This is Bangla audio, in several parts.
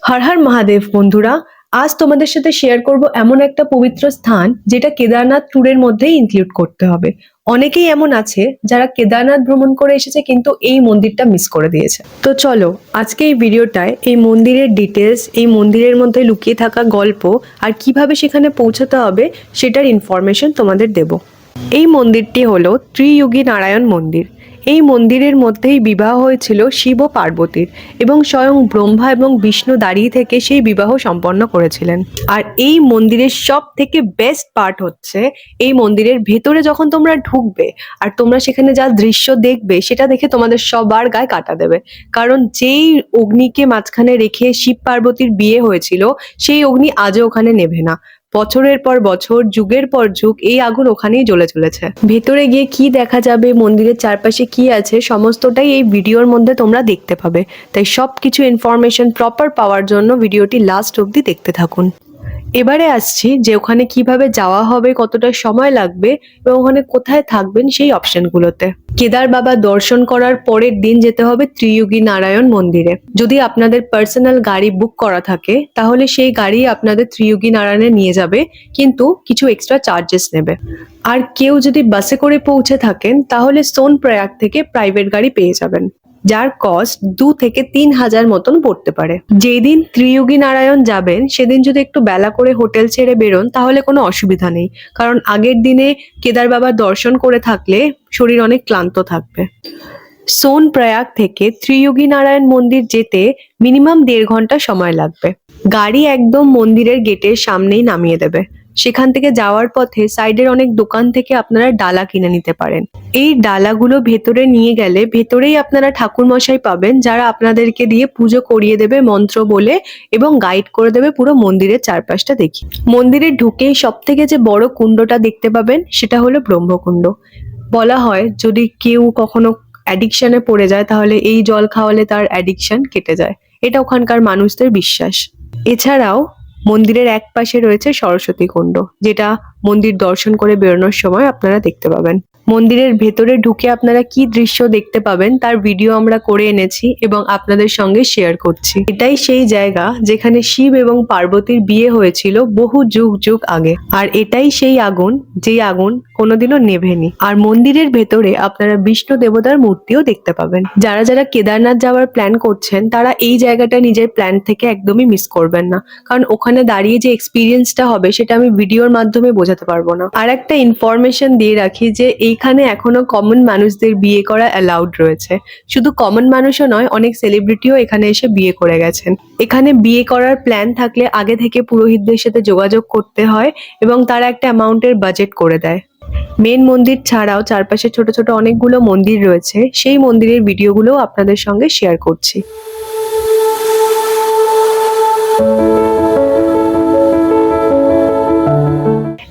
হর হর মহাদেব বন্ধুরা, আজ তোমাদের সাথে শেয়ার করব এমন একটা পবিত্র স্থান যেটা কেদারনাথ ট্যুরের মধ্যেই ইনক্লুড করতে হবে। অনেকেই এমন আছে যারা কেদারনাথ ভ্রমণ করে এসেছে কিন্তু এই মন্দিরটা মিস করে দিয়েছে। তো চলো আজকে এই ভিডিওটায় এই মন্দিরের ডিটেলস, এই মন্দিরের মধ্যে লুকিয়ে থাকা গল্প আর কিভাবে সেখানে পৌঁছাতে হবে সেটার ইনফরমেশন তোমাদের দেব। এই মন্দিরটি হলো ত্রিয়োগী নারায়ণ মন্দির। এই মন্দিরের মধ্যেই বিবাহ হয়েছিল শিব ও পার্বতীর এবং স্বয়ং ব্রহ্মা এবং বিষ্ণু দাঁড়িয়ে থেকে সেই বিবাহ সম্পন্ন করেছিলেন। আর এই মন্দিরের সব থেকে বেস্ট পার্ট হচ্ছে এই মন্দিরের ভেতরে যখন তোমরা ঢুকবে আর তোমরা সেখানে যা দৃশ্য দেখবে সেটা দেখে তোমাদের সবার গায়ে কাঁটা দেবে। কারণ যেই অগ্নিকে মাঝখানে রেখে শিব পার্বতীর বিয়ে হয়েছিল সেই অগ্নি আজও ওখানে নেভে না। বছরের পর বছর, যুগের পর যুগ এই আগুন ওখানেই জ্বলে চলেছে। ভেতরে গিয়ে কি দেখা যাবে, মন্দিরের চারপাশে কি আছে, সমস্তটাই এই ভিডিওর মধ্যে তোমরা দেখতে পাবে। তাই সবকিছু ইনফরমেশন প্রপার পাওয়ার জন্য ভিডিওটি লাস্ট অবধি দেখতে থাকুন। এবারে আসছি যে ওখানে কিভাবে যাওয়া হবে, কতটা সময় লাগবে এবং ওখানে কোথায় থাকবেন সেই অপশনগুলোতে। কেদার বাবা দর্শন করার পরের দিন যেতে হবে ত্রিয়োগী নারায়ণ মন্দিরে। যদি আপনাদের পার্সোনাল গাড়ি বুক করা থাকে তাহলে সেই গাড়ি আপনাদের ত্রিয়োগী নারায়ণে নিয়ে যাবে, কিন্তু কিছু এক্সট্রা চার্জেস নেবে। আর কেউ যদি বাসে করে পৌঁছে থাকেন তাহলে সোনপ্রয়াগ থেকে প্রাইভেট গাড়ি পেয়ে যাবেন, যার কস্ট 2 থেকে 3,000 মতন পড়তে পারে। যেদিন ত্রিয়োগী নারায়ণ যাবেন সেদিন যদি একটু বেলা করে হোটেল ছেড়ে বেরোন তাহলে কোনো অসুবিধা নেই, কারণ আগের দিনে কেদার বাবার দর্শন করে থাকলে শরীর অনেক ক্লান্ত থাকবে। সোনপ্রয়াগ থেকে ত্রিয়োগী নারায়ণ মন্দির যেতে মিনিমাম 1.5 ঘন্টা সময় লাগবে। গাড়ি একদম মন্দিরের গেটের সামনেই নামিয়ে দেবে। সেখান থেকে যাওয়ার পথে সাইডের অনেক দোকান থেকে আপনারা ডালা কিনে নিতে পারেন। এই ডালাগুলো ভেতরে নিয়ে গেলে ভেতরেই আপনারা ঠাকুর মশাই পাবেন, যারা আপনাদেরকে দিয়ে পুজো করিয়ে দেবে মন্ত্র বলে এবং গাইড করে দেবে পুরো মন্দিরের চারপাশটা দেখি। মন্দিরে ঢুকেই সব থেকে যে বড় কুণ্ডটা দেখতে পাবেন সেটা হলো ব্রহ্মকুণ্ড। বলা হয় যদি কেউ কখনো অ্যাডিকশনে পড়ে যায় তাহলে এই জল খাওয়ালে তার অ্যাডিকশন কেটে যায়। এটা ওখানকার মানুষদের বিশ্বাস। এছাড়াও মন্দিরের এক পাশে রয়েছে সরস্বতী কুণ্ড, যেটা মন্দির দর্শন করে বেরোনোর সময় আপনারা দেখতে পাবেন। মন্দিরের ভেতরে ঢুকে আপনারা কি দৃশ্য দেখতে পাবেন তার ভিডিও আমরা করে এনেছি এবং আপনাদের সঙ্গে শেয়ার করছি। এটাই সেই জায়গা যেখানে শিব এবং পার্বতীর বিয়ে হয়েছিল বহু যুগ যুগ আগে। আর এটাই সেই আগুন, যেই আগুন কোনোদিনও নেভেনি। আর মন্দিরের ভেতরে আপনারা বিষ্ণু দেবতার মূর্তিও দেখতে পাবেন। যারা যারা কেদারনাথ যাওয়ার প্ল্যান করছেন তারা এই জায়গাটা নিজের প্ল্যান থেকে একদমই মিস করবেন না, কারণ ওখানে দাঁড়িয়ে যে এক্সপিরিয়েন্সটা হবে সেটা আমি ভিডিওর মাধ্যমে বোঝাতে পারবো না। আর একটা ইনফরমেশন দিয়ে রাখি যে এইখানে এখনো কমন মানুষদের বিয়ে করা অ্যালাউড রয়েছে। শুধু কমন মানুষও নয়, অনেক সেলিব্রিটিও এখানে এসে বিয়ে করে গেছেন। এখানে বিয়ে করার প্ল্যান থাকলে আগে থেকে পুরোহিতদের সাথে যোগাযোগ করতে হয় এবং তারা একটা অ্যামাউন্টের বাজেট করে দেয়। মেন মন্দির ছাড়াও চারপাশে ছোট ছোট অনেকগুলো মন্দির রয়েছে, সেই মন্দিরের ভিডিওগুলোও আপনাদের সঙ্গে শেয়ার করছি।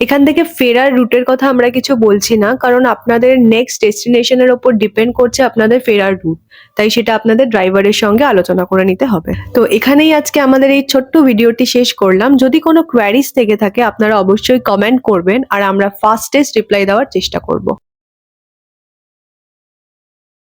এখান থেকে ফেরার রুটের কথা আমরা কিছু বলছি না, কারণ আপনাদের নেক্সট ডেস্টিনেশনের ওপর ডিপেন্ড করছে আপনাদের ফেরার রুট, তাই সেটা আপনাদের ড্রাইভারের সঙ্গে আলোচনা করে নিতে হবে। তো এখানেই আজকে আমাদের এই ছোট্ট ভিডিওটি শেষ করলাম। যদি কোনো কোয়ারিজ থেকে থাকে আপনারা অবশ্যই কমেন্ট করবেন আর আমরা ফাস্টেস্ট রিপ্লাই দেওয়ার চেষ্টা করব।